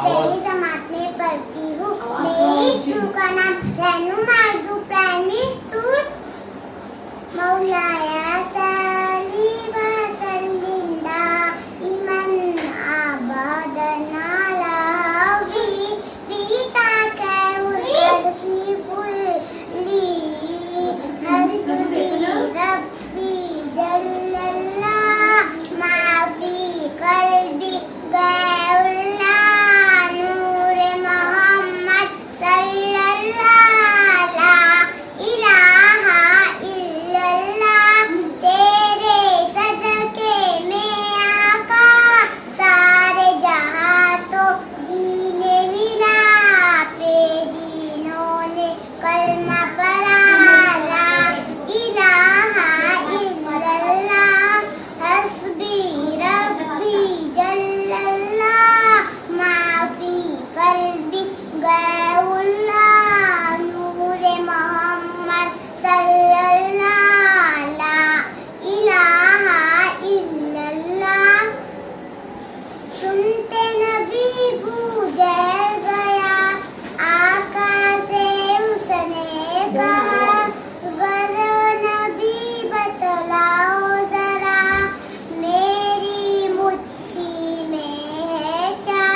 पहली जमात में पढ़ती हूँ। मेरी स्कूल का नाम रहनुमा उर्दू प्राइमरी स्कूल मौलाया सल्ली व सल्लिम दाइमन अबदन अला हबीबिक खैरुल कुल्ली हस्बी रब्बी जल्लल्लाह मा फी क़ल्बी गैरुल्लाह नूर मोहम्मद सल्लल्लाह ला इलाहा इल्लल्लाह तेरे सदके में आका सारे जहां तो दीने मिला पे दीनों ने कलमा पढ़ा ला इलाहा इल्लल्लाह हस्बी रब्बी जल्लल्लाह मा फी क़ल्बी गैरुल्लाह नूर मोहम्मद सल्लल्लाह ला इलाहा इल्लल्लाह सुनते नबी गुजर गया आका से उसने कहा वरो नबी बतलाओ जरा मेरी मुट्ठी में है क्या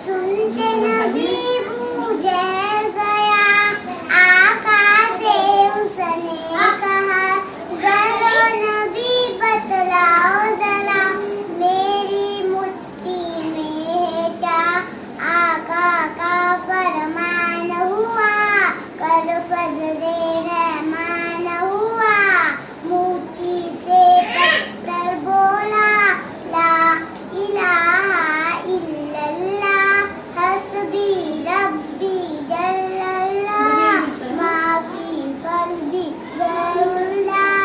सुनते नबी गुजर गया आका से उसने कहा वरो नबी बतलाओ जरा मेरी मुट्ठी में है क्या आका का फरमान हुआ कर फजले रहमान हुआ मुट्ठी से पत्थर बोला ला इलाहा इल्लल्लाह हस्बी रब्बी जल्लल्लाह मा फी क़ल्बी गैरुल्लाह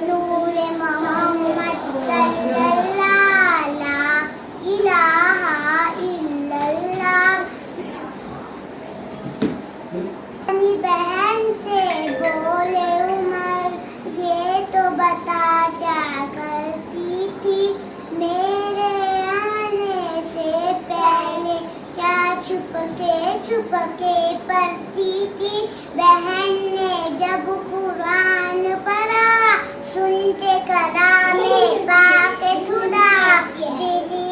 नूर मोहम्मद सल्लल्लाह ला इलाहा इल्लल्लाह अपनी बहन से बोले उमर ये तो बता क्या करती थी मेरे आने से पहले क्या छुपके पढ़ती थी बहन ने जब कुरान पढ़ा सुनते कलामे पाक खुदा दिल